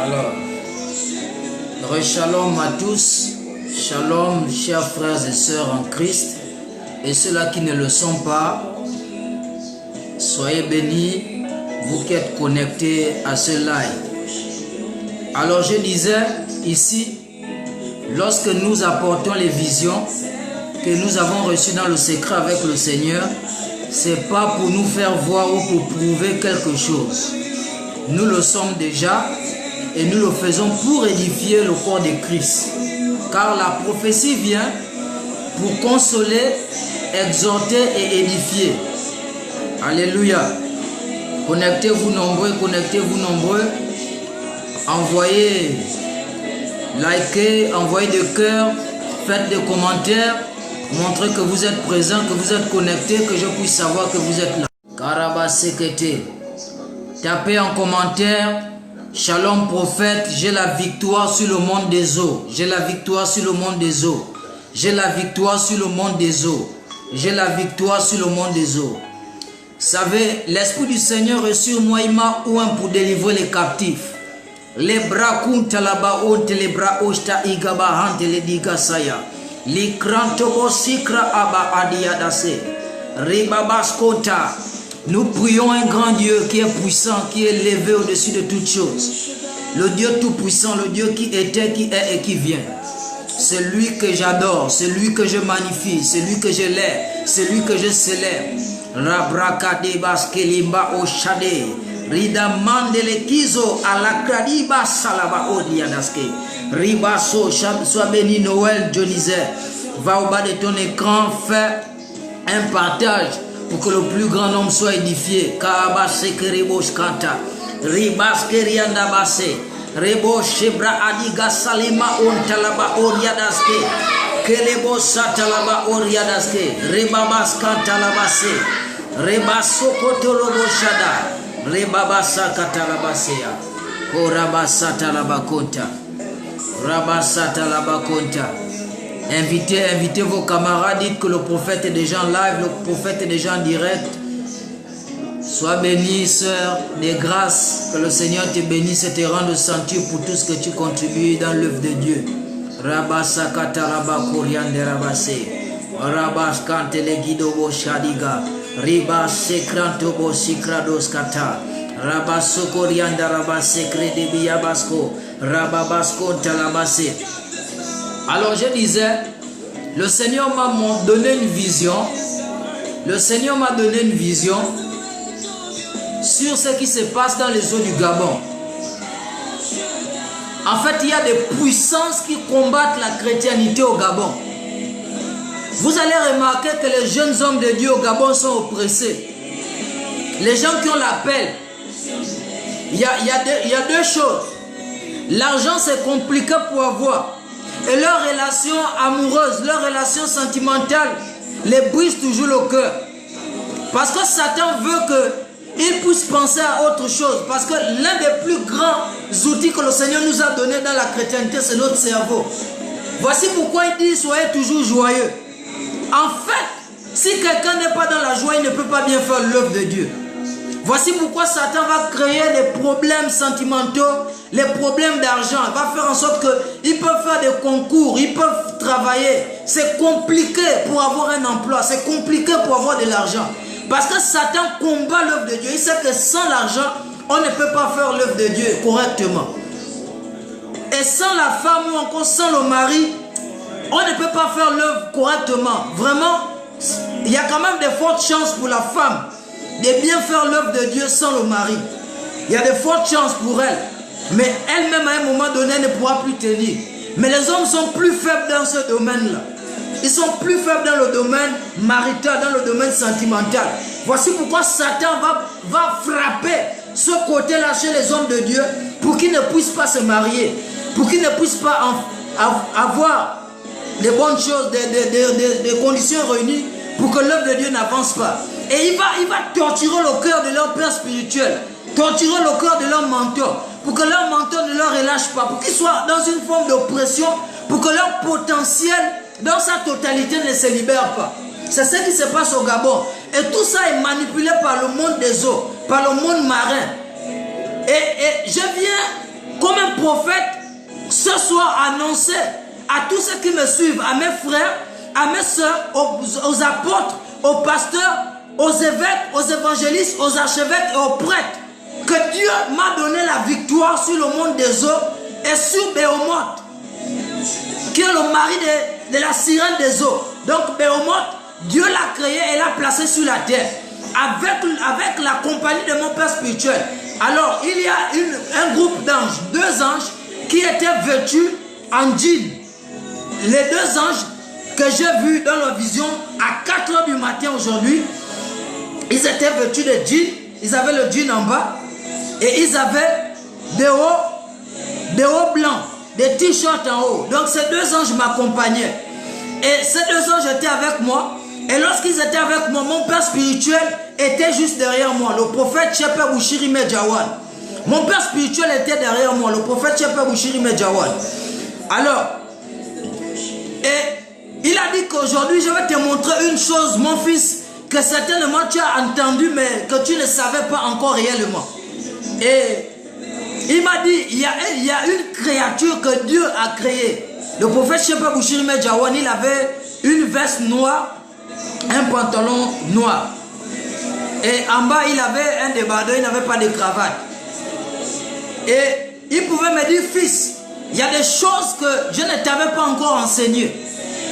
Alors, shalom à tous, shalom chers frères et sœurs en Christ, et ceux-là qui ne le sont pas, soyez bénis, vous qui êtes connectés à ce live. Alors je disais ici, lorsque nous apportons les visions que nous avons reçues dans le secret avec le Seigneur, c'est pas pour nous faire voir ou pour prouver quelque chose. Nous le sommes déjà et nous le faisons pour édifier le corps de Christ. Car la prophétie vient pour consoler, exhorter et édifier. Alléluia. Connectez-vous nombreux, envoyez, likez, envoyez des cœurs, faites des commentaires, montrez que vous êtes présents, que vous êtes connectés, que je puisse savoir que vous êtes là. Karabasekete. Tapez en commentaire, Shalom prophète, j'ai la victoire sur le monde des eaux. J'ai la victoire sur le monde des eaux. J'ai la victoire sur le monde des eaux. J'ai la victoire sur le monde des eaux. Savez, l'Esprit du Seigneur est sur moi, il m'a oint pour délivrer les captifs. Les bras kunta la baonte, les bras osta igabahante les digasaya. Les krantobo sikra aba adiadase. Ribabas kota. Nous prions un grand Dieu qui est puissant, qui est élevé au-dessus de toutes choses. Le Dieu tout-puissant, le Dieu qui était, qui est et qui vient. C'est lui que j'adore, c'est lui que je magnifie, c'est lui que je lève, c'est lui que je célèbre. Rabrakade baskelimba oshade. Rida mandele kizo alakradiba salaba odiadaske. Ribaso, sois béni Noël Dionysée. Va au bas de ton écran, fais un partage pour que le plus grand nombre soit édifié. Kabase kerebosh kanta. Ribas kerianda base. Rebo shebra adiga salima ontalaba oriadaske. Kelebo satalaba oriadaske. Rebabas kanta labase. Rebaso kotolobo shada. Rebabasa katalabasea. Korabasata labakonta. Rabasata labakonta. Invitez vos camarades, dites que le prophète est déjà en live, le prophète est déjà en direct. Sois béni, sœur, des grâces, que le Seigneur te bénisse et te rende sentir pour tout ce que tu contribues dans l'œuvre de Dieu. Rabasa kataraba koriande rabase. Rabas kantele gidobo shadiga. Ribas sekrantobo sikrados kata. Rabaso korianda rabase kredibi yabasko. Rababasko talabase. Alors je disais, le Seigneur m'a donné une vision. Le Seigneur m'a donné une vision sur ce qui se passe dans les eaux du Gabon. En fait, il y a des puissances qui combattent la chrétienté au Gabon. Vous allez remarquer que les jeunes hommes de Dieu au Gabon sont oppressés. Les gens qui ont l'appel. Il y a deux choses. L'argent, c'est compliqué pour avoir. Et leurs relations amoureuses, leurs relations sentimentales les brisent toujours le cœur. Parce que Satan veut qu'ils puissent penser à autre chose. Parce que l'un des plus grands outils que le Seigneur nous a donné dans la chrétienté, c'est notre cerveau. Voici pourquoi il dit soyez toujours joyeux. En fait, si quelqu'un n'est pas dans la joie, il ne peut pas bien faire l'œuvre de Dieu. Voici pourquoi Satan va créer des problèmes sentimentaux, les problèmes d'argent. Il va faire en sorte qu'ils peuvent faire des concours, ils peuvent travailler. C'est compliqué pour avoir un emploi, c'est compliqué pour avoir de l'argent. Parce que Satan combat l'œuvre de Dieu. Il sait que sans l'argent, on ne peut pas faire l'œuvre de Dieu correctement. Et sans la femme ou encore sans le mari, on ne peut pas faire l'œuvre correctement. Vraiment, il y a quand même de fortes chances pour la femme de bien faire l'œuvre de Dieu sans le mari. Il y a de fortes chances pour elle. Mais elle-même, à un moment donné, ne pourra plus tenir. Mais les hommes sont plus faibles dans ce domaine-là. Ils sont plus faibles dans le domaine marital, dans le domaine sentimental. Voici pourquoi Satan va frapper ce côté-là chez les hommes de Dieu pour qu'ils ne puissent pas se marier, pour qu'ils ne puissent pas avoir des bonnes choses, des conditions réunies pour que l'œuvre de Dieu n'avance pas. Et il va torturer le cœur de leur père spirituel, torturer le cœur de leur mentor, pour que leur mentor ne leur relâche pas, pour qu'ils soient dans une forme d'oppression, pour que leur potentiel, dans sa totalité, ne se libère pas. C'est ce qui se passe au Gabon. Et tout ça est manipulé par le monde des eaux, par le monde marin. Et je viens comme un prophète, ce soir annoncer à tous ceux qui me suivent, à mes frères, à mes soeurs, aux apôtres, aux pasteurs, aux évêques, aux évangélistes, aux archevêques et aux prêtres, que Dieu m'a donné la victoire sur le monde des eaux et sur Béhémoth, qui est le mari de la sirène des eaux. Donc Béhémoth, Dieu l'a créé et l'a placé sur la terre, avec la compagnie de mon Père spirituel. Alors, il y a un groupe d'anges, 2 anges, qui étaient vêtus en jean. Les 2 anges que j'ai vus dans la vision à 4 h du matin aujourd'hui, ils étaient vêtus de jeans, ils avaient le jean en bas et ils avaient des hauts blancs, des t-shirts en haut. Donc ces 2 anges m'accompagnaient. Et ces 2 anges étaient avec moi. Et lorsqu'ils étaient avec moi, mon père spirituel était juste derrière moi, le prophète Chepe Bushiri Medjawan. Mon père spirituel était derrière moi, le prophète Chepe Bushiri Medjawan. Alors, et il a dit qu'aujourd'hui, je vais te montrer une chose, mon fils, que certainement tu as entendu, mais que tu ne savais pas encore réellement. Et il m'a dit, il y a une créature que Dieu a créée. Le prophète Chepe Bushiri Medjawan, il avait une veste noire, un pantalon noir. Et en bas, il avait un débardeur, il n'avait pas de cravate. Et il pouvait me dire, fils, il y a des choses que je ne t'avais pas encore enseignées.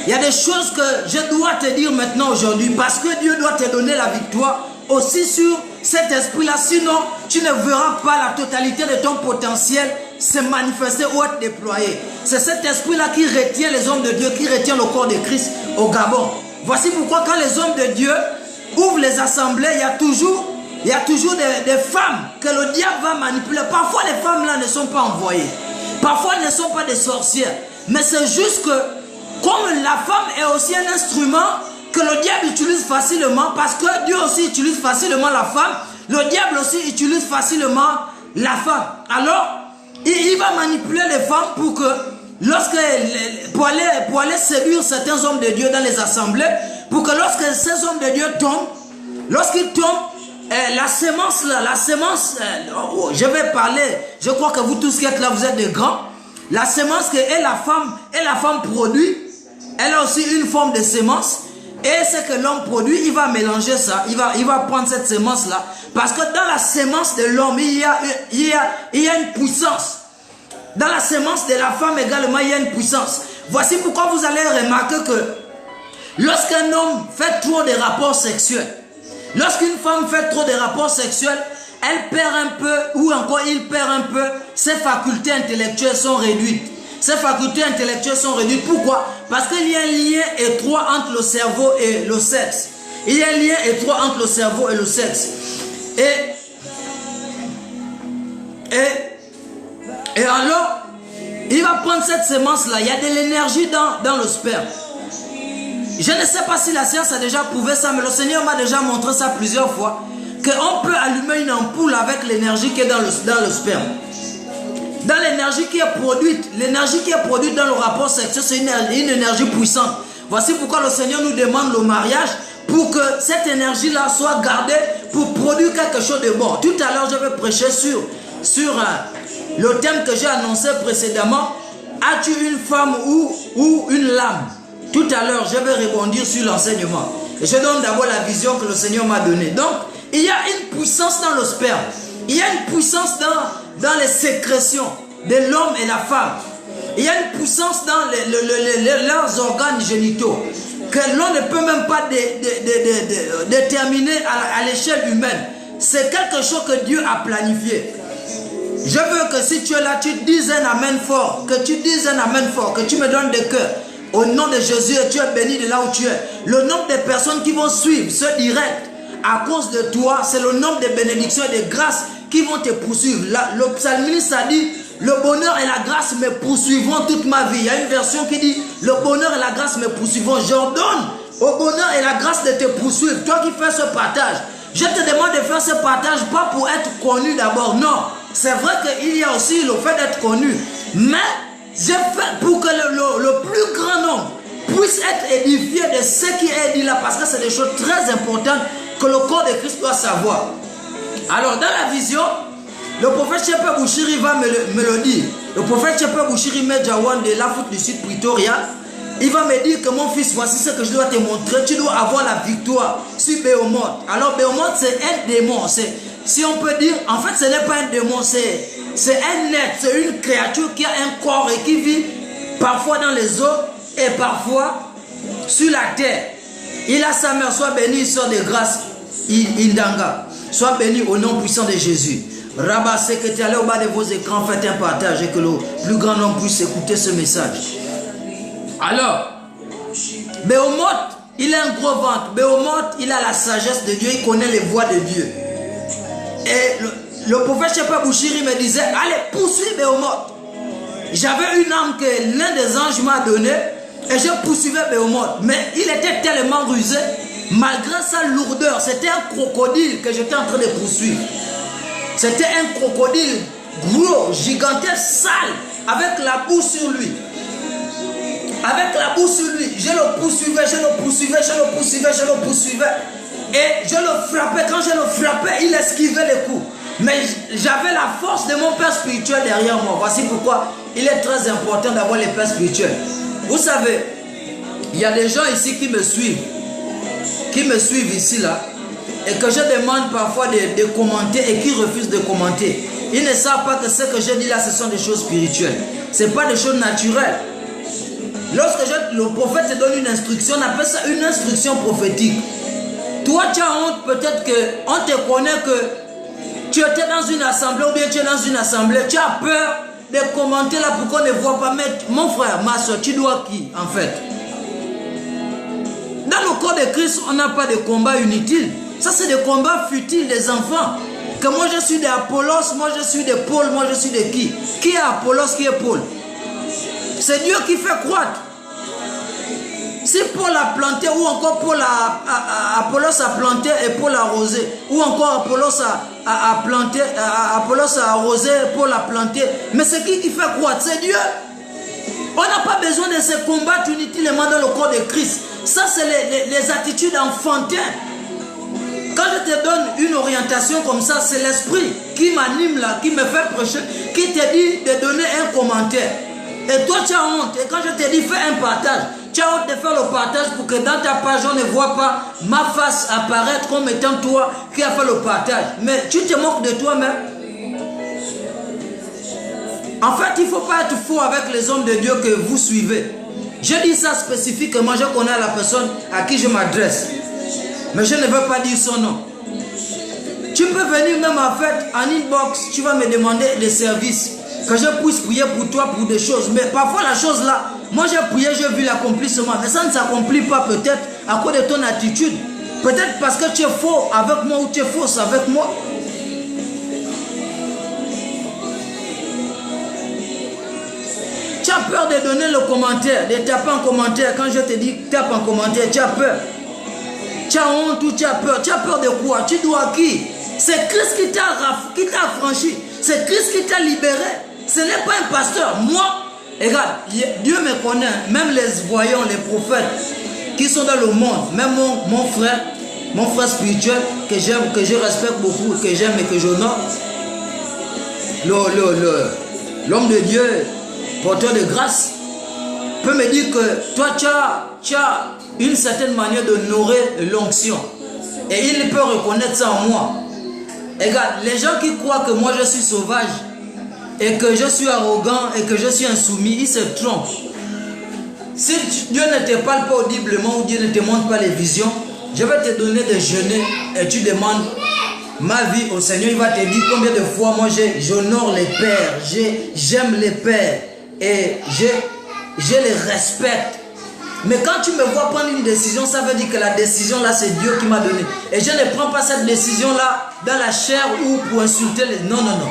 Il y a des choses que je dois te dire maintenant aujourd'hui, parce que Dieu doit te donner la victoire aussi sur cet esprit-là. Sinon, tu ne verras pas la totalité de ton potentiel se manifester ou être déployé. C'est cet esprit-là qui retient les hommes de Dieu, qui retient le corps de Christ au Gabon. Voici pourquoi quand les hommes de Dieu ouvrent les assemblées, il y a toujours des femmes que le diable va manipuler. Parfois les femmes là ne sont pas envoyées. Parfois elles ne sont pas des sorcières. Mais c'est juste que comme la femme est aussi un instrument que le diable utilise facilement, parce que Dieu aussi utilise facilement la femme, le diable aussi utilise facilement la femme. Alors, il va manipuler les femmes pour que pour aller séduire certains hommes de Dieu dans les assemblées, pour que lorsque ces hommes de Dieu tombent, lorsqu'ils tombent, la sémence, je vais parler, je crois que vous tous qui êtes là, vous êtes des grands. La sémence que la femme produit, elle a aussi une forme de sémence. Et ce que l'homme produit, il va mélanger ça, il va prendre cette sémence-là. Parce que dans la sémence de l'homme, il y a une puissance. Dans la sémence de la femme également, il y a une puissance. Voici pourquoi vous allez remarquer que lorsqu'un homme fait trop de rapports sexuels, lorsqu'une femme fait trop de rapports sexuels, elle perd un peu, ou encore il perd un peu, ses facultés intellectuelles sont réduites. Ses facultés intellectuelles sont réduites. Pourquoi? Parce qu'il y a un lien étroit entre le cerveau et le sexe. Il y a un lien étroit entre le cerveau et le sexe. Et alors, il va prendre cette sémence-là. Il y a de l'énergie dans le sperme. Je ne sais pas si la science a déjà prouvé ça, mais le Seigneur m'a déjà montré ça plusieurs fois. Qu'on peut allumer une ampoule avec l'énergie qui est dans le sperme. Dans l'énergie qui est produite dans le rapport sexuel, c'est une énergie puissante. Voici pourquoi le Seigneur nous demande le mariage, pour que cette énergie-là soit gardée pour produire quelque chose de bon. Tout à l'heure, je vais prêcher sur le thème que j'ai annoncé précédemment. As-tu une femme ou une lame? Tout à l'heure, je vais rebondir sur l'enseignement. Et je donne d'abord la vision que le Seigneur m'a donnée. Donc, il y a une puissance dans le sperme. Il y a une puissance dans les sécrétions de l'homme et la femme. Il y a une puissance dans leurs organes génitaux que l'on ne peut même pas déterminer à l'échelle humaine. C'est quelque chose que Dieu a planifié. Je veux que si tu es là, tu dises un amen fort, que tu dises un amen fort, que tu me donnes des cœurs. Au nom de Jésus, et tu es béni de là où tu es. Le nombre de personnes qui vont suivre ce direct à cause de toi, c'est le nombre de bénédictions et de grâces qui vont te poursuivre. Le psalmiste a dit, le bonheur et la grâce me poursuivront toute ma vie. Il y a une version qui dit, le bonheur et la grâce me poursuivront. J'ordonne au bonheur et la grâce de te poursuivre. Toi qui fais ce partage, je te demande de faire ce partage pas pour être connu d'abord. Non, c'est vrai qu'il y a aussi le fait d'être connu. Mais j'ai fait pour que le plus grand nombre puisse être édifié de ce qui est dit là. Parce que c'est des choses très importantes que le corps de Christ doit savoir. Alors dans la vision, Le prophète Chepe Bouchiri va me le dire. Le prophète Chepe Bouchiri Medjawan de l'Afrique du Sud, Pretoria, il va me dire que mon fils, voici ce que je dois te montrer. Tu dois avoir la victoire sur Behemoth. Alors Behemoth, c'est un démon. Si on peut dire, en fait, ce n'est pas un démon, c'est un être, c'est une créature qui a un corps et qui vit parfois dans les eaux et parfois sur la terre. Il a sa mère, soit béni, sort de grâce, Indanga. Soit béni au nom puissant de Jésus. Rabat, secrétaire, allez au bas de vos écrans, faites un partage et que le plus grand nombre puisse écouter ce message. Alors, Behemoth, il a un gros ventre. Behemoth, il a la sagesse de Dieu, il connaît les voies de Dieu. Et le prophète Chepe Bouchiri me disait, allez, poursuis Behemoth. J'avais une âme que l'un des anges m'a donnée et je poursuivais Behemoth. Mais il était tellement rusé, malgré sa lourdeur, c'était un crocodile que j'étais en train de poursuivre. C'était un crocodile gros, gigantesque, sale, avec la boue sur lui. Avec la boue sur lui, je le poursuivais, je le poursuivais, je le poursuivais, je le poursuivais. Et je le frappais. Quand je le frappais, il esquivait les coups. Mais j'avais la force de mon père spirituel derrière moi. Voici pourquoi il est très important d'avoir les pères spirituels. Vous savez, il y a des gens ici qui me suivent ici là, et que je demande parfois de commenter et qui refusent de commenter. Ils ne savent pas que ce que je dis là, ce sont des choses spirituelles. Ce n'est pas des choses naturelles. Lorsque le prophète te donne une instruction, on appelle ça une instruction prophétique. Toi, tu as honte, peut-être qu'on te connaît que tu étais dans une assemblée ou bien tu es dans une assemblée, tu as peur de commenter là pour qu'on ne voit pas. Mais mon frère, ma soeur, tu dois qui en fait? Dans le corps de Christ, on n'a pas de combat inutile. Ça, c'est des combats futiles des enfants. Que moi, je suis d'Apollos, moi, je suis de Paul, moi, je suis de qui? Qui est Apollos, qui est Paul? C'est Dieu qui fait croître. Si Paul a planté, ou encore Apollos a planté et Paul a arrosé, ou encore Apollos a planté, Apollos a arrosé, Paul a planté, mais c'est qui fait croître? C'est Dieu. On n'a pas besoin de se combattre inutilement dans le corps de Christ. Ça, c'est les attitudes enfantines. Quand je te donne une orientation comme ça, c'est l'esprit qui m'anime là, qui me fait prêcher, qui te dit de donner un commentaire. Et toi, tu as honte. Et quand je te dis, fais un partage, tu as honte de faire le partage pour que dans ta page, on ne voit pas ma face apparaître comme étant toi qui a fait le partage. Mais tu te moques de toi-même. En fait, il ne faut pas être faux avec les hommes de Dieu que vous suivez. Je dis ça spécifiquement, je connais la personne à qui je m'adresse. Mais je ne veux pas dire son nom. Tu peux venir même en fait en inbox, tu vas me demander des services. Que je puisse prier pour toi pour des choses. Mais parfois la chose là, moi j'ai prié, j'ai vu l'accomplissement. Mais ça ne s'accomplit pas peut-être à cause de ton attitude. Peut-être parce que tu es faux avec moi ou tu es fausse avec moi. Tu as peur de donner le commentaire, de taper en commentaire. Quand je te dis tape en commentaire, tu as peur. Tu as honte ou tu as peur. Tu as peur de quoi? Tu dois à qui? C'est Christ qui t'a affranchi. C'est Christ qui t'a libéré. Ce n'est pas un pasteur. Moi, regarde, Dieu me connaît. Même les voyants, les prophètes qui sont dans le monde, même mon frère spirituel que j'aime, que je respecte beaucoup, que j'aime et que j'honore, l'homme de Dieu, porteur de grâce, peut me dire que toi, tu as une certaine manière de nourrir l'onction. Et il peut reconnaître ça en moi. Regarde, les gens qui croient que moi je suis sauvage, et que je suis arrogant, et que je suis insoumis, ils se trompent. Si Dieu ne te parle pas audiblement, ou Dieu ne te montre pas les visions, je vais te donner des jeûnes, et tu demandes ma vie au Seigneur. Il va te dire combien de fois moi j'honore les pères, j'aime les pères, et je les respecte. Mais quand tu me vois prendre une décision, ça veut dire que la décision là, c'est Dieu qui m'a donné. Et je ne prends pas cette décision là dans la chair ou pour insulter les... Non, non, non.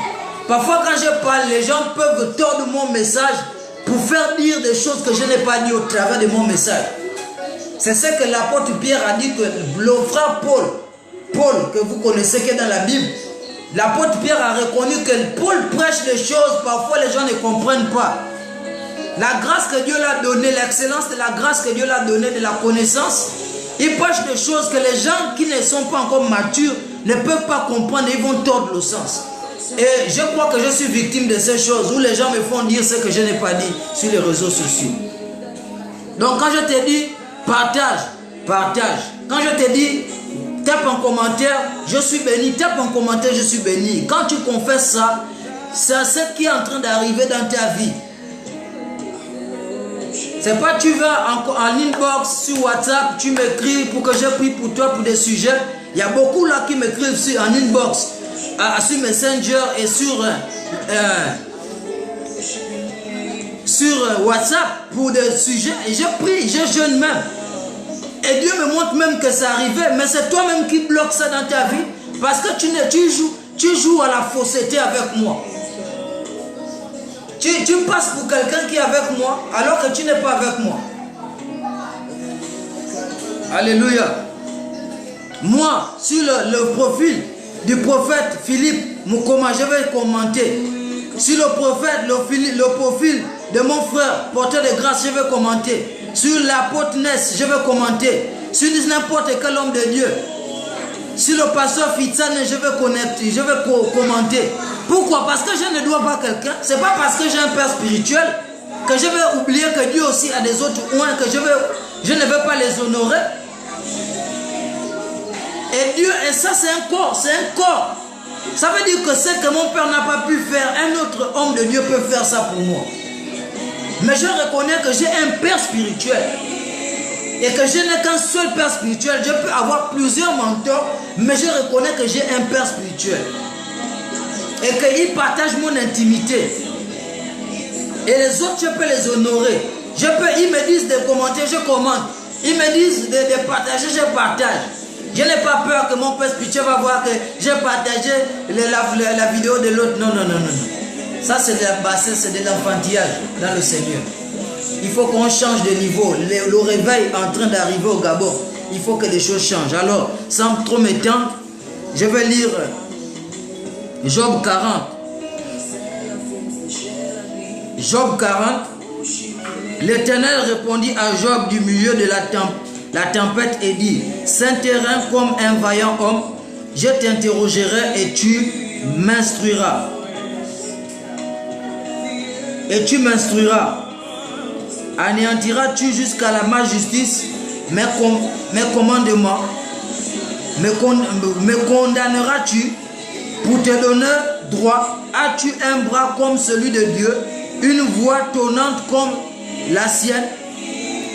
Parfois quand je parle, les gens peuvent tordre mon message pour faire dire des choses que je n'ai pas dit au travers de mon message. C'est ce que l'apôtre Pierre a dit, que le frère Paul, que vous connaissez, qui est dans la Bible, l'apôtre Pierre a reconnu que Paul prêche des choses, parfois les gens ne comprennent pas. La grâce que Dieu l'a donnée, l'excellence de la grâce que Dieu l'a donnée, de la connaissance, il prêche des choses que les gens qui ne sont pas encore matures ne peuvent pas comprendre et ils vont tordre le sens. Et je crois que je suis victime de ces choses où les gens me font dire ce que je n'ai pas dit sur les réseaux sociaux. Donc quand je te dis partage, partage. Quand je te dis tape en commentaire, je suis béni, tape en commentaire, je suis béni. Quand tu confesses ça, c'est ce qui est en train d'arriver dans ta vie. C'est pas tu vas en inbox sur WhatsApp, tu m'écris pour que je prie pour toi pour des sujets. Il y a beaucoup là qui m'écrivent en inbox, sur Messenger et sur WhatsApp pour des sujets. Et je prie, je jeûne même. Et Dieu me montre même que ça arrivait, mais c'est toi-même qui bloque ça dans ta vie parce que tu joues à la fausseté avec moi. Tu passes pour quelqu'un qui est avec moi alors que tu n'es pas avec moi. Alléluia. Moi, sur le profil du prophète Philippe Mukoma, je vais commenter. Sur le prophète, le profil de mon frère, porteur de grâce, je vais commenter. Sur l'apôtre Ness, je vais commenter. Sur n'importe quel homme de Dieu. Sur le pasteur Fitsane, je vais commenter. Pourquoi? Parce que je ne dois pas quelqu'un. C'est pas parce que j'ai un père spirituel que je vais oublier que Dieu aussi a des autres oins que je ne vais pas les honorer. Et Dieu, et ça c'est un corps, c'est un corps. Ça veut dire que ce que mon père n'a pas pu faire, un autre homme de Dieu peut faire ça pour moi. Mais je reconnais que j'ai un père spirituel. Et que je n'ai qu'un seul père spirituel. Je peux avoir plusieurs mentors, mais je reconnais que j'ai un père spirituel. Et qu'il partage mon intimité. Et les autres, je peux les honorer. Ils me disent de commenter, je commente. Ils me disent de partager, je partage. Je n'ai pas peur que mon père spirituel va voir que j'ai partagé la vidéo de l'autre. Non, non, non, non. Ça, c'est de la bassesse, c'est de l'enfantillage dans le Seigneur. Il faut qu'on change de niveau. Le réveil est en train d'arriver au Gabon. Il faut que les choses changent. Alors, sans trop m'étendre, je vais lire Job 40. Job 40. L'Éternel répondit à Job du milieu de la tempête et dit: Saint-Terrain comme un vaillant homme, je t'interrogerai et tu m'instruiras. Et tu m'instruiras. Anéantiras-tu jusqu'à ma justice mes commandements? Me condamneras-tu pour te donner droit? As-tu un bras comme celui de Dieu, une voix tonnante comme la sienne?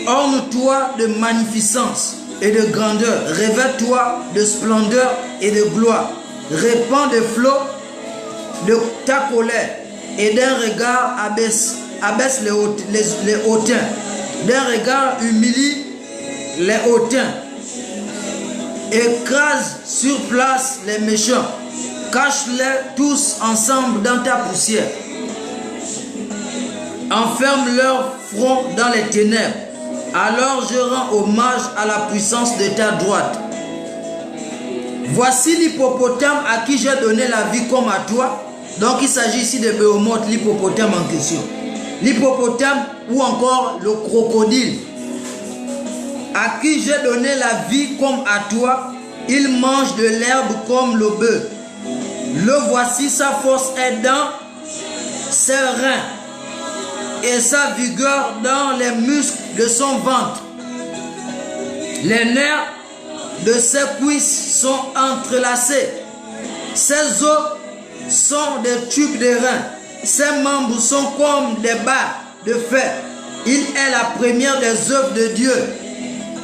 Orne-toi de magnificence et de grandeur, revêt-toi de splendeur et de gloire, répands des flots de ta colère et d'un regard abaisse les hautains, d'un regard humilie les hautains, écrase sur place les méchants, cache-les tous ensemble dans ta poussière, enferme leur front dans les ténèbres. Alors je rends hommage à la puissance de ta droite. Voici l'hippopotame à qui j'ai donné la vie comme à toi. Donc il s'agit ici de Béhémoth, l'hippopotame en question. L'hippopotame ou encore le crocodile à qui j'ai donné la vie comme à toi. Il mange de l'herbe comme le bœuf. Le voici, sa force est dans ses reins et sa vigueur dans les muscles de son ventre. Les nerfs de ses cuisses sont entrelacés. Ses os sont des tubes de reins. Ses membres sont comme des barres de fer. Il est la première des œuvres de Dieu.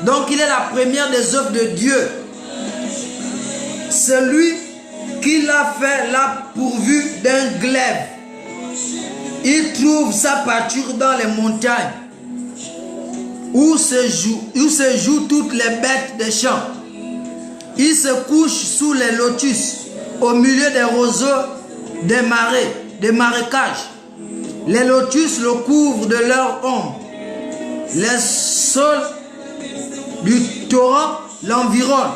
Donc il est la première des œuvres de Dieu. Celui qui l'a fait l'a pourvu d'un glaive. Il trouve sa pâture dans les montagnes où se jouent toutes les bêtes des champs. Il se couche sous les lotus au milieu des roseaux des marais, des marécages. Les lotus le couvrent de leur ombre. Les sols du torrent l'environnent.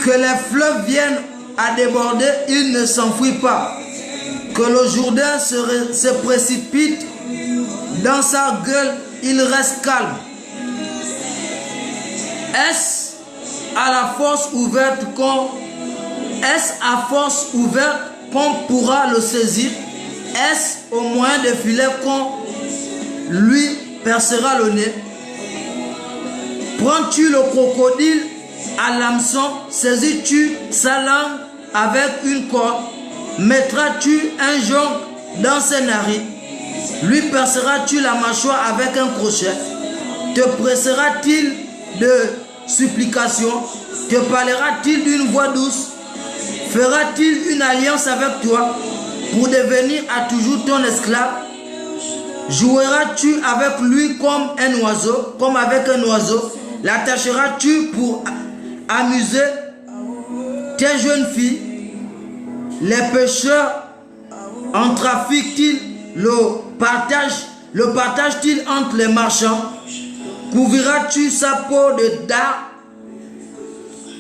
Que les fleuves viennent à déborder, il ne s'enfuit pas. Que le Jourdain se précipite dans sa gueule, il reste calme. Est-ce à force ouverte qu'on pourra le saisir? Est-ce au moyen des filets qu'on lui percera le nez? Prends-tu le crocodile à l'hameçon? Saisis-tu sa langue avec une corde? Mettras-tu un jonc dans ses narines? Lui perceras-tu la mâchoire avec un crochet? Te pressera-t-il de supplication? Te parlera-t-il d'une voix douce? Fera-t-il une alliance avec toi pour devenir à toujours ton esclave? Joueras-tu avec lui comme un oiseau, comme avec un oiseau? L'attacheras-tu pour amuser tes jeunes filles? Les pécheurs en trafiquent-ils? Le partagent-ils entre les marchands? Couvriras-tu sa peau de dard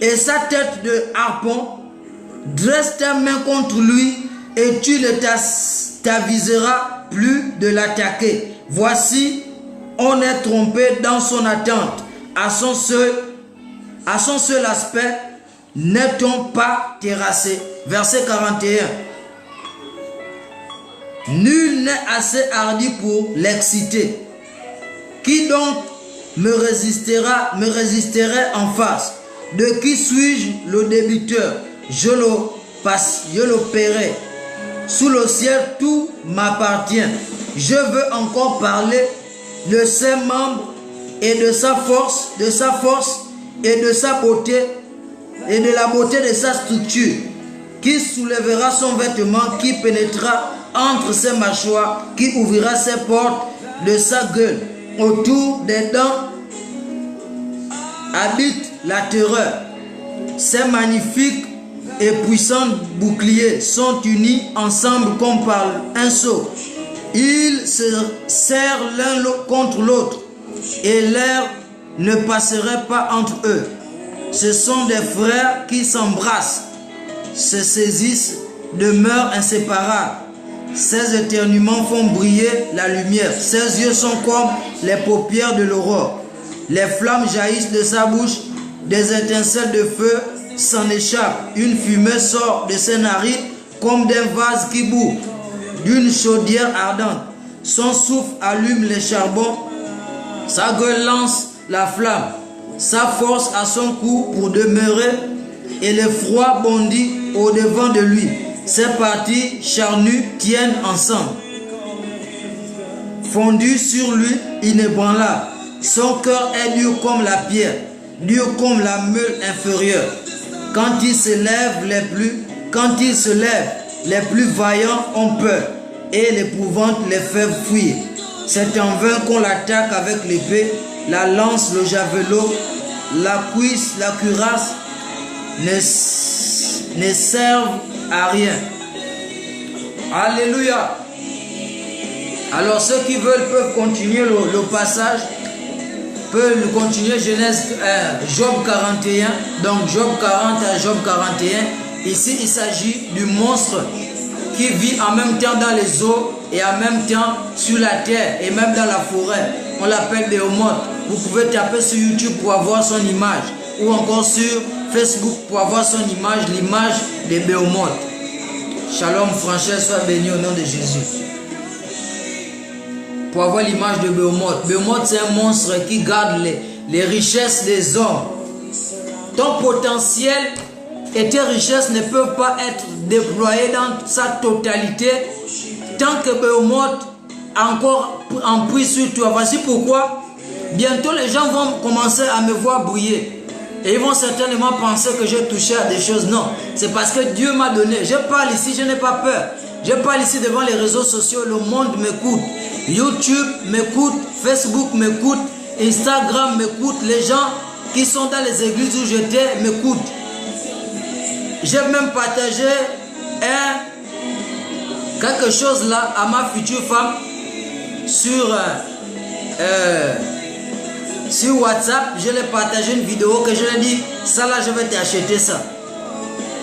et sa tête de harpon? Dresse tes mains contre lui et tu ne t'aviseras plus de l'attaquer. Voici, on est trompé dans son attente. À son seul aspect, n'est-on pas terrassé? Verset 41. Nul n'est assez hardi pour l'exciter. Qui donc me résisterait en face? De qui suis-je le débiteur? Je le paierai. Sous le ciel, tout m'appartient. Je veux encore parler de ses membres et de sa force et de sa beauté et de la beauté de sa structure. Qui soulèvera son vêtement, qui pénétrera entre ses mâchoires, qui ouvrira ses portes de sa gueule. Autour des dents habite la terreur. Ces magnifiques et puissants boucliers sont unis ensemble comme par un seau. Ils se serrent l'un contre l'autre et l'air ne passerait pas entre eux. Ce sont des frères qui s'embrassent, se saisissent, demeurent inséparables. Ses éternuements font briller la lumière. Ses yeux sont comme les paupières de l'aurore. Les flammes jaillissent de sa bouche, des étincelles de feu s'en échappent. Une fumée sort de ses narines comme d'un vase qui bout, d'une chaudière ardente. Son souffle allume les charbons, sa gueule lance la flamme. Sa force a son cou pour demeurer et le froid bondit au-devant de lui. Ses parties charnues tiennent ensemble. Fondu sur lui, inébranlable. Son cœur est dur comme la pierre, dur comme la meule inférieure. Quand il se lève, les plus vaillants ont peur et l'épouvante les fait fuir. C'est en vain qu'on l'attaque avec l'épée, la lance, le javelot, la cuisse, la cuirasse ne servent à rien. Alléluia. Alors ceux qui veulent peuvent continuer le passage, peuvent continuer Job 41, donc Job 40 à Job 41. Ici il s'agit du monstre qui vit en même temps dans les eaux et en même temps sur la terre et même dans la forêt. On l'appelle Béhémoth. Vous pouvez taper sur YouTube pour avoir son image ou encore sur Facebook pour avoir son image, l'image de Béhémoth. Shalom, franchise, sois béni au nom de Jésus. Pour avoir l'image de Béhémoth. Béhémoth, c'est un monstre qui garde les richesses des hommes. Ton potentiel et tes richesses ne peuvent pas être déployées dans sa totalité tant que Béhémoth a encore emprise sur toi. Voici pourquoi bientôt les gens vont commencer à me voir briller. Et ils vont certainement penser que j'ai touché à des choses. Non, c'est parce que Dieu m'a donné. Je parle ici, je n'ai pas peur. Je parle ici devant les réseaux sociaux. Le monde m'écoute. YouTube m'écoute. Facebook m'écoute. Instagram m'écoute. Les gens qui sont dans les églises où j'étais m'écoutent. J'ai même partagé quelque chose là à ma future femme sur WhatsApp. Je l'ai partagé une vidéo que je lui ai dit, ça là je vais t'acheter ça.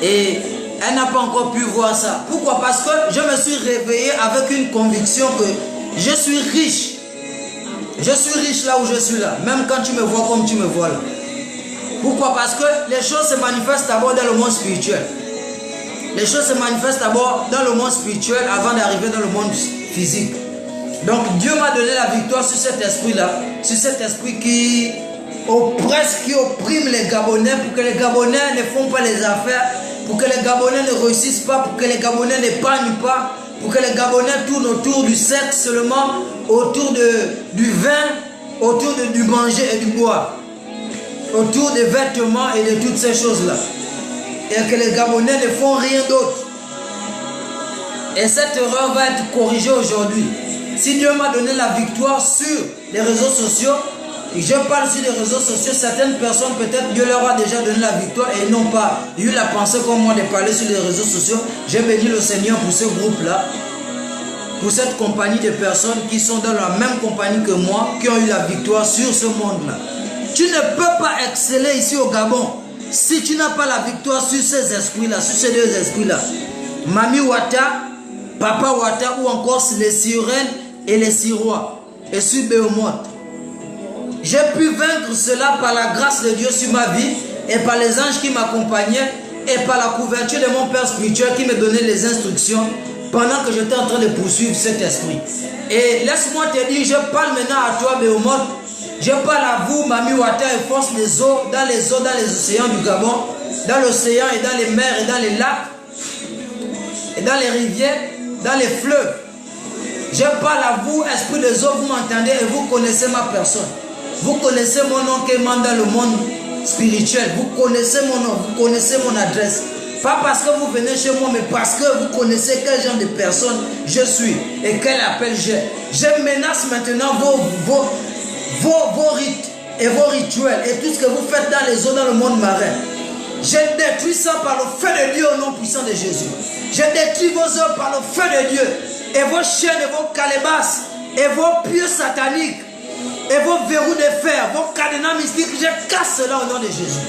Et elle n'a pas encore pu voir ça. Pourquoi? Parce que je me suis réveillé avec une conviction que je suis riche. Je suis riche là où je suis là. Même quand tu me vois comme tu me vois là. Pourquoi? Parce que les choses se manifestent d'abord dans le monde spirituel. Les choses se manifestent d'abord dans le monde spirituel avant d'arriver dans le monde physique. Donc Dieu m'a donné la victoire sur cet esprit-là, sur cet esprit qui oppresse, qui opprime les Gabonais pour que les Gabonais ne font pas les affaires, pour que les Gabonais ne réussissent pas, pour que les Gabonais n'épargnent pas, pour que les Gabonais tournent autour du sexe seulement, autour du vin, autour du manger et du boire, autour des vêtements et de toutes ces choses-là. Et que les Gabonais ne font rien d'autre. Et cette erreur va être corrigée aujourd'hui. Si Dieu m'a donné la victoire sur les réseaux sociaux, et je parle sur les réseaux sociaux, certaines personnes, peut-être Dieu leur a déjà donné la victoire et n'ont pas eu la pensée comme moi de parler sur les réseaux sociaux. J'ai béni le Seigneur pour ce groupe-là, pour cette compagnie de personnes qui sont dans la même compagnie que moi, qui ont eu la victoire sur ce monde-là. Tu ne peux pas exceller ici au Gabon si tu n'as pas la victoire sur ces esprits-là, sur ces deux esprits-là. Mami Wata, Papa Wata ou encore les sirènes et les sirois et sur Béomote. J'ai pu vaincre cela par la grâce de Dieu sur ma vie et par les anges qui m'accompagnaient et par la couverture de mon Père spirituel qui me donnait les instructions pendant que j'étais en train de poursuivre cet esprit. Et laisse-moi te dire, je parle maintenant à toi Béomote, je parle à vous Mami Wata et force des eaux, dans les océans du Gabon, dans l'océan et dans les mers et dans les lacs et dans les rivières, dans les fleuves. Je parle à vous, esprit des eaux, vous m'entendez et vous connaissez ma personne. Vous connaissez mon nom qui est dans le monde spirituel. Vous connaissez mon nom, vous connaissez mon adresse. Pas parce que vous venez chez moi, mais parce que vous connaissez quel genre de personne je suis et quel appel j'ai. Je menace maintenant vos rites et vos rituels et tout ce que vous faites dans les eaux, dans le monde marin. Je détruis ça par le feu de Dieu au nom puissant de Jésus. Je détruis vos œuvres par le feu de Dieu. Et vos chaînes et vos calebasses et vos pieux sataniques et vos verrous de fer, vos cadenas mystiques, je casse cela au nom de Jésus.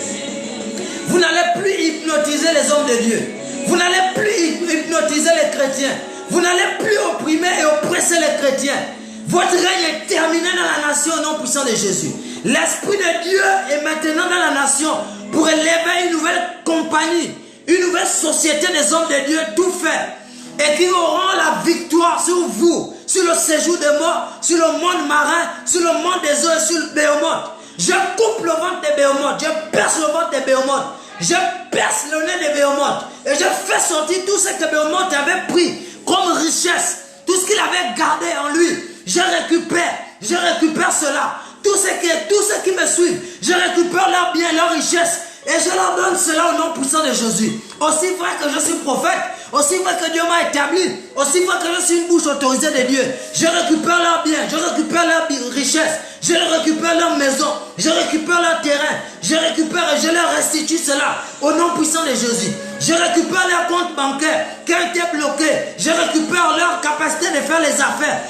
Vous n'allez plus hypnotiser les hommes de Dieu. Vous n'allez plus hypnotiser les chrétiens. Vous n'allez plus opprimer et oppresser les chrétiens. Votre règne est terminé dans la nation au nom puissant de Jésus. L'Esprit de Dieu est maintenant dans la nation pour élever une nouvelle compagnie, une nouvelle société des hommes de Dieu, tout faire. Et qui auront la victoire sur vous, sur le séjour des morts, sur le monde marin, sur le monde des eaux et sur le Béomote. Je coupe le ventre des Béomotes, je perce le ventre des Béomotes, je perce le nez des Béomotes et je fais sortir tout ce que Béomote avait pris comme richesse, tout ce qu'il avait gardé en lui. Je récupère cela. Tous ceux qui me suivent, je récupère leurs biens, leurs richesses et je leur donne cela au nom puissant de Jésus. Aussi vrai que je suis prophète, aussi vrai que Dieu m'a établi, aussi vrai que je suis une bouche autorisée de Dieu, je récupère leurs biens, je récupère leurs richesses, je récupère leurs maisons, je récupère leurs terrains, je récupère et je leur restitue cela au nom puissant de Jésus. Je récupère leurs comptes bancaires qui ont été bloqués, je récupère leur capacité de faire les affaires,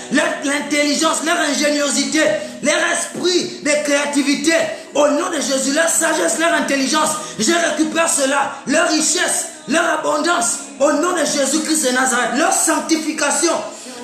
l'intelligence, leur ingéniosité, leur esprit de créativité, au nom de Jésus, leur sagesse, leur intelligence, je récupère cela, leur richesse, leur abondance, au nom de Jésus-Christ de Nazareth, leur sanctification,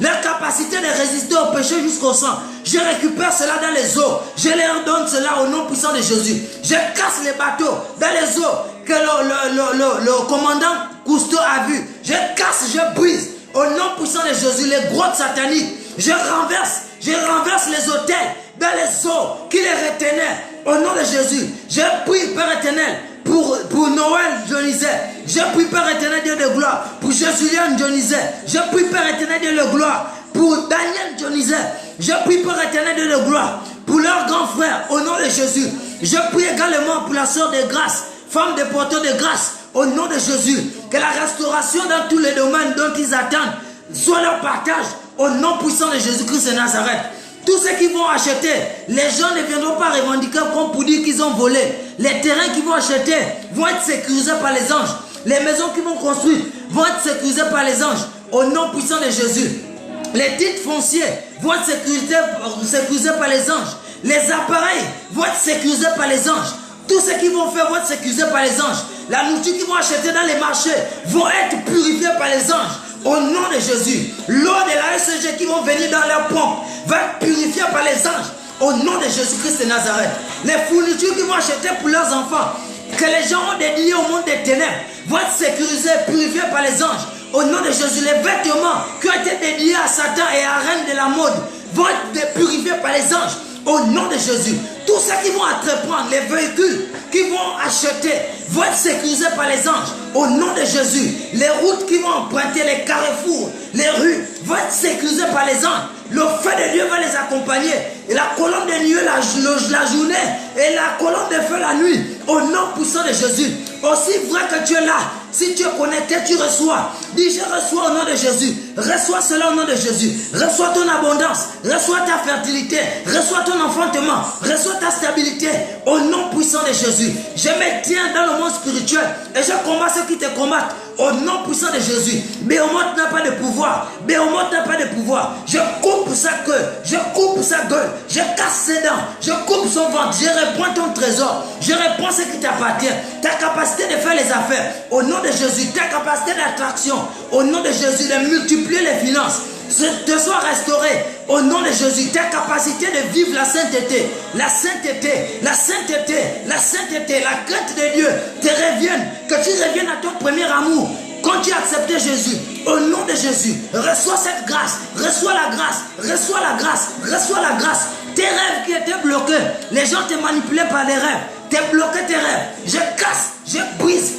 leur capacité de résister au péché jusqu'au sang. Je récupère cela dans les eaux, je leur donne cela au nom puissant de Jésus. Je casse les bateaux dans les eaux que le commandant Cousteau a vu. Je casse, je brise au nom puissant de Jésus les grottes sataniques. Je renverse les hôtels dans les eaux qui les retenaient au nom de Jésus. Je prie, Père éternel, pour Noël Dionysais. Je prie, Père éternel, Dieu de gloire, pour Julien Dionysais. Je prie, Père éternel, Dieu de gloire, pour Daniel Dionysais. Je prie, Père éternel, Dieu de gloire, pour leurs grands frères, au nom de Jésus. Je prie également pour la sœur de grâce, femme de porteur de grâce, au nom de Jésus. Que la restauration dans tous les domaines dont ils attendent soit leur partage, au nom puissant de Jésus-Christ de Nazareth. Tous ceux qui vont acheter, les gens ne viendront pas revendiquer comme pour dire qu'ils ont volé. Les terrains qu'ils vont acheter vont être sécurisés par les anges. Les maisons qu'ils vont construire vont être sécurisées par les anges. Au nom puissant de Jésus. Les titres fonciers vont être sécurisés par les anges. Les appareils vont être sécurisés par les anges. Tout ce qu'ils vont faire vont être sécurisés par les anges. La nourriture qu'ils vont acheter dans les marchés vont être purifiée par les anges. Au nom de Jésus, l'eau de la SG qui vont venir dans leur pompe va être purifiée par les anges. Au nom de Jésus-Christ de Nazareth. Les fournitures qu'ils vont acheter pour leurs enfants, que les gens ont dédiées au monde des ténèbres, vont être sécurisés, purifiés par les anges. Au nom de Jésus, les vêtements qui ont été dédiés à Satan et à la reine de la mode vont être purifiés par les anges. Au nom de Jésus, tous ceux qui vont entreprendre, les véhicules qui vont acheter, vont être sécurisés par les anges. Au nom de Jésus, les routes qui vont emprunter, les carrefours, les rues, vont être sécurisées par les anges. Le feu de Dieu va les accompagner. Et la colonne de nuée la journée et la colonne de feu la nuit. Au nom puissant de Jésus. Aussi vrai que tu es là, si tu es connecté, tu reçois. Dis, je reçois au nom de Jésus. Reçois cela au nom de Jésus. Reçois ton abondance. Reçois ta fertilité. Reçois ton enfantement. Reçois ta stabilité. Au nom puissant de Jésus. Je me tiens dans le monde spirituel et je combats ceux qui te combattent. Au nom puissant de Jésus. Béhémoth n'a pas de pouvoir. Béhémoth n'a pas de pouvoir. Je coupe sa queue. Je coupe sa gueule. Je casse ses dents. Je coupe son ventre. Je reprends ton trésor. Je reprends ce qui t'appartient. Ta capacité de faire les affaires. Au nom de Jésus. Ta capacité d'attraction. Au nom de Jésus. De multiplier les finances. Te soit restauré au nom de Jésus. Ta capacité de vivre la sainteté, la sainteté, la sainteté, la sainteté, la crainte de Dieu te revienne, que tu reviennes à ton premier amour. Quand tu as accepté Jésus, au nom de Jésus, reçois cette grâce, reçois la grâce, reçois la grâce, reçois la grâce. Tes rêves qui étaient bloqués, les gens te manipulaient par les rêves, t'es bloqué tes rêves. Je casse, je brise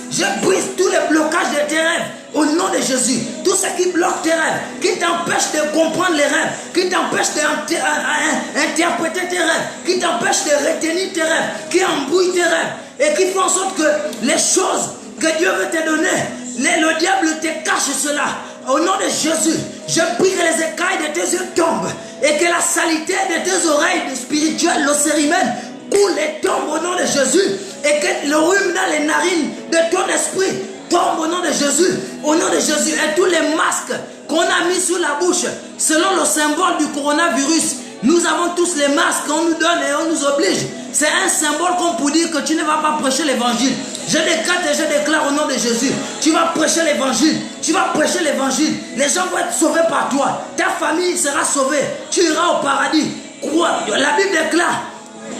tous les blocages de tes rêves. Au nom de Jésus, tout ce qui bloque tes rêves, qui t'empêche de comprendre les rêves, qui t'empêche d'interpréter tes rêves, qui t'empêche de retenir tes rêves, qui embrouille tes rêves et qui font en sorte que les choses que Dieu veut te donner, le diable te cache cela. Au nom de Jésus, je prie que les écailles de tes yeux tombent et que la saleté de tes oreilles spirituelles, l'océrimène, coule et tombe au nom de Jésus et que le rhume dans les narines de ton esprit tombe au nom de Jésus, au nom de Jésus. Et tous les masques qu'on a mis sous la bouche, selon le symbole du coronavirus, nous avons tous les masques qu'on nous donne et on nous oblige. C'est un symbole comme pour dire que tu ne vas pas prêcher l'évangile. Je décrète et je déclare au nom de Jésus, tu vas prêcher l'évangile, tu vas prêcher l'évangile. Les gens vont être sauvés par toi, ta famille sera sauvée, tu iras au paradis. Crois, la Bible déclare.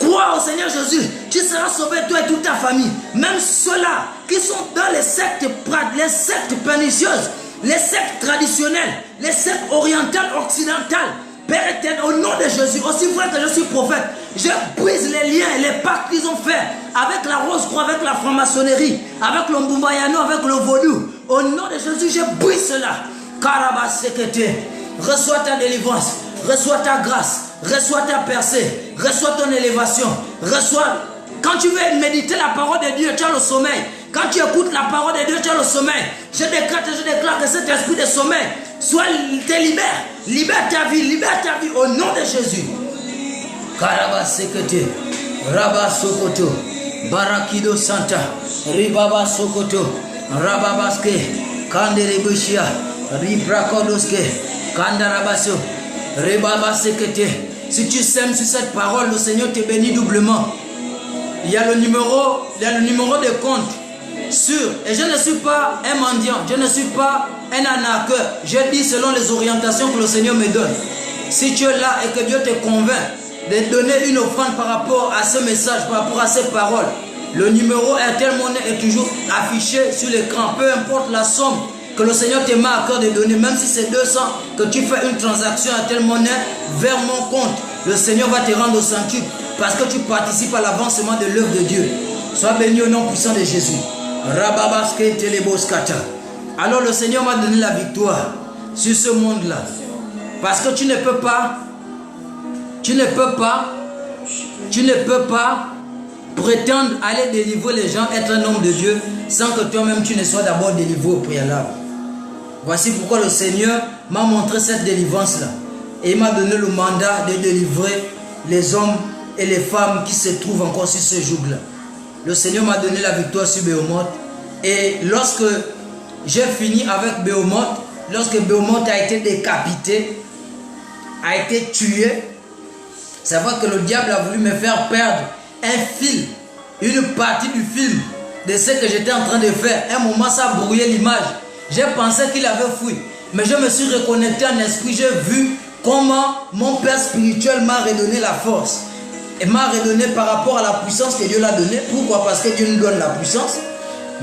Crois au Seigneur Jésus, tu seras sauvé, toi et toute ta famille. Même ceux-là qui sont dans les sectes pernicieuses, les sectes traditionnelles, les sectes orientales, occidentales. Père éternel, au nom de Jésus, aussi vrai que je suis prophète, je brise les liens et les pactes qu'ils ont fait avec la Rose-Croix, avec la franc-maçonnerie, avec le Mbumbayano, avec le vaudou. Au nom de Jésus, je brise cela. Karabasekete, reçois ta délivrance, reçois ta grâce, reçois ta percée, reçois ton élévation, reçois. Quand tu veux méditer la parole de Dieu, tu as le sommeil. Quand tu écoutes la parole de Dieu, tu as le sommeil. Je décrète et je déclare que cet esprit de sommeil te libère. Libère ta vie au nom de Jésus. Karaba Sekete, Rabba Sokoto, Barakido Santa, Ribaba Sokoto, Rababaske, Kanderebushia, Ribrakodoske, Kandarabaso, Ribaba Sekete. Si tu sèmes sur cette parole, le Seigneur te bénit doublement. Il y a le numéro de compte sur, et je ne suis pas un mendiant, je ne suis pas un arnaqueur, je dis selon les orientations que le Seigneur me donne. Si tu es là et que Dieu te convainc de donner une offrande par rapport à ce message, par rapport à ces paroles, le numéro Airtel Money est toujours affiché sur l'écran, peu importe la somme que le Seigneur te met à cœur de donner, même si c'est 200, que tu fais une transaction Airtel Money vers mon compte, le Seigneur va te rendre au centuple parce que tu participes à l'avancement de l'œuvre de Dieu. Sois béni au nom puissant de Jésus. Rababaske teleboskata. Alors le Seigneur m'a donné la victoire sur ce monde-là. Parce que tu ne peux pas prétendre aller délivrer les gens, être un homme de Dieu, sans que toi-même tu ne sois d'abord délivré au préalable. Voici pourquoi le Seigneur m'a montré cette délivrance-là. Et il m'a donné le mandat de délivrer les hommes et les femmes qui se trouvent encore sur ce joug-là. Le Seigneur m'a donné la victoire sur Béhémoth. Et lorsque j'ai fini avec Béhémoth, lorsque Béhémoth a été décapité, a été tué, c'est vrai que le diable a voulu me faire perdre un fil, une partie du film de ce que j'étais en train de faire. Un moment, ça a brouillé l'image. J'ai pensé qu'il avait fui. Mais je me suis reconnecté en esprit. J'ai vu comment mon Père spirituel m'a redonné la force. Et m'a redonné par rapport à la puissance que Dieu l'a donnée. Pourquoi? Parce que Dieu nous donne la puissance.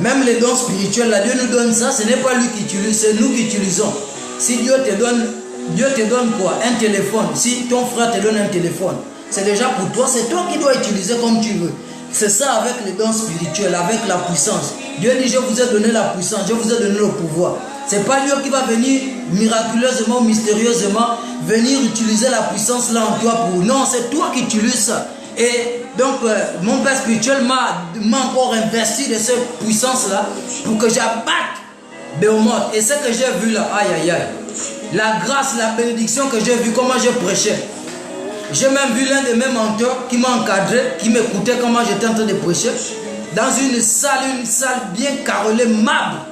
Même les dons spirituels, là, Dieu nous donne ça, ce n'est pas lui qui utilise, c'est nous qui utilisons. Si Dieu te donne quoi? Un téléphone. Si ton frère te donne un téléphone, c'est déjà pour toi, c'est toi qui dois utiliser comme tu veux. C'est ça avec les dons spirituels, avec la puissance. Dieu dit, je vous ai donné la puissance, je vous ai donné le pouvoir. Ce n'est pas Dieu qui va venir miraculeusement, mystérieusement, venir utiliser la puissance là en toi pour... Non, c'est toi qui utilises ça. Et donc, mon Père spirituel m'a encore investi de cette puissance-là pour que j'abatte Béomoth. Et ce que j'ai vu là, aïe aïe aïe, la grâce, la bénédiction que j'ai vu, comment je prêchais. J'ai même vu l'un de mes mentors qui m'a encadré, qui m'écoutait comment j'étais en train de prêcher, dans une salle bien carrelée, marbre,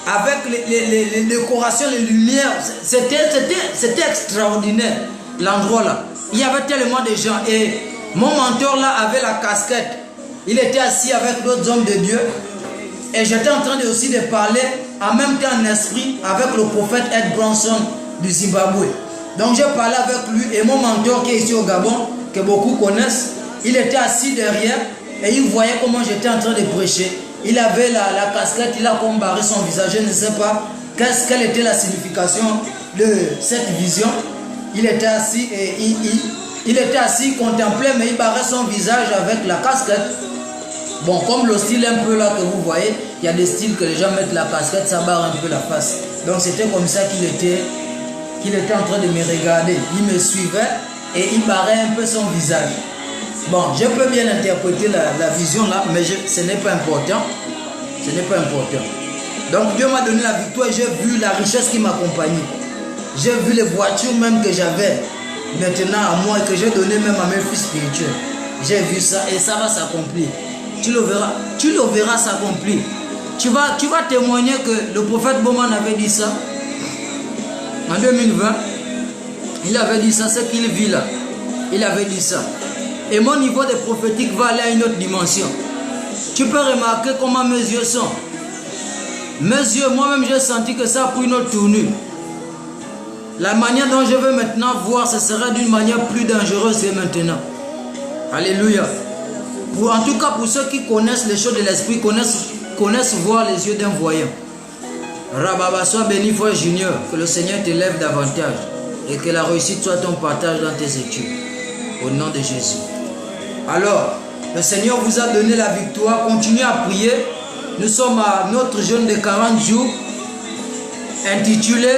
avec les décorations, les lumières. C'était extraordinaire, l'endroit là. Il y avait tellement de gens et mon mentor là avait la casquette. Il était assis avec d'autres hommes de Dieu et j'étais en train aussi de parler en même temps en esprit avec le prophète Ed Bronson du Zimbabwe. Donc j'ai parlé avec lui et mon mentor qui est ici au Gabon, que beaucoup connaissent, il était assis derrière et il voyait comment j'étais en train de prêcher. Il avait la casquette, il a combarré son visage, je ne sais pas quelle était la signification de cette vision. Il était assis et il était assis, il contemplait, mais il barrait son visage avec la casquette. Bon, comme le style un peu là que vous voyez, il y a des styles que les gens mettent la casquette, ça barre un peu la face. Donc c'était comme ça qu'il était en train de me regarder. Il me suivait et il barrait un peu son visage. Bon, je peux bien interpréter la vision là, mais ce n'est pas important. Ce n'est pas important. Donc Dieu m'a donné la victoire et j'ai vu la richesse qui m'accompagnait. J'ai vu les voitures même que j'avais maintenant à moi et que j'ai donné même à mes fils spirituels. J'ai vu ça et ça va s'accomplir. Tu le verras s'accomplir. Tu vas témoigner que le prophète Bowman avait dit ça. En 2020, il avait dit ça, ce qu'il vit là. Il avait dit ça. Et mon niveau de prophétique va aller à une autre dimension. Tu peux remarquer comment mes yeux sont. Mes yeux, moi-même j'ai senti que ça a pris une autre tournure. La manière dont je veux maintenant voir, ce sera d'une manière plus dangereuse que maintenant. Alléluia. En tout cas, pour ceux qui connaissent les choses de l'esprit, connaissent voir les yeux d'un voyant. Rababa, sois béni, frère Junior, que le Seigneur t'élève davantage et que la réussite soit ton partage dans tes études. Au nom de Jésus. Alors, le Seigneur vous a donné la victoire. Continuez à prier. Nous sommes à notre jeûne de 40 jours intitulé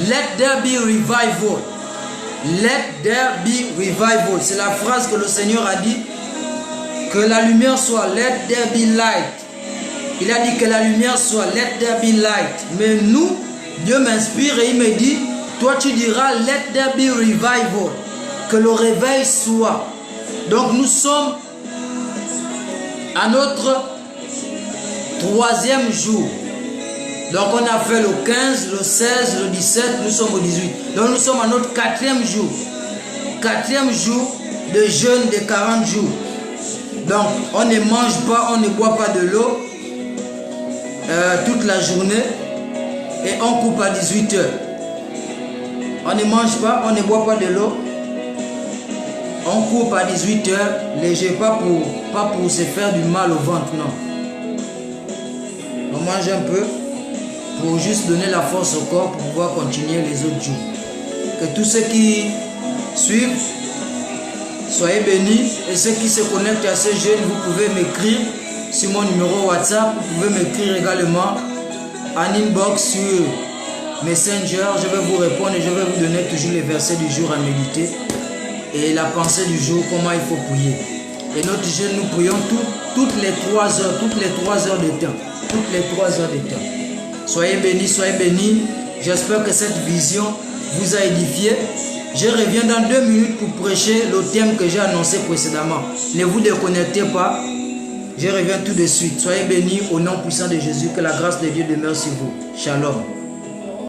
Let there be revival. Let there be revival. C'est la phrase que le Seigneur a dit. Que la lumière soit. Let there be light. Il a dit que la lumière soit. Let there be light. Mais nous, Dieu m'inspire et il me dit, toi tu diras let there be revival. Que le réveil soit. Donc nous sommes à notre 3e jour. Donc on a fait le 15, le 16, le 17, nous sommes au 18. Donc nous sommes à notre 4e jour. 4e jour de jeûne de 40 jours. Donc on ne mange pas, on ne boit pas de l'eau toute la journée. Et on coupe à 18 h. On ne mange pas, on ne boit pas de l'eau. On coupe à 18 h, léger, pas pour se faire du mal au ventre, non. On mange un peu pour juste donner la force au corps pour pouvoir continuer les autres jours. Que tous ceux qui suivent, soyez bénis. Et ceux qui se connectent à ce jeûne, vous pouvez m'écrire sur mon numéro WhatsApp. Vous pouvez m'écrire également en inbox sur Messenger. Je vais vous répondre et je vais vous donner toujours les versets du jour à méditer. Et la pensée du jour, comment il faut prier. Et notre jeûne, nous prions toutes les 3 heures, toutes les 3 heures de temps. Toutes les 3 heures de temps. Soyez bénis, soyez bénis. J'espère que cette vision vous a édifié. Je reviens dans 2 minutes pour prêcher le thème que j'ai annoncé précédemment. Ne vous déconnectez pas. Je reviens tout de suite. Soyez bénis au nom puissant de Jésus. Que la grâce de Dieu demeure sur vous. Shalom.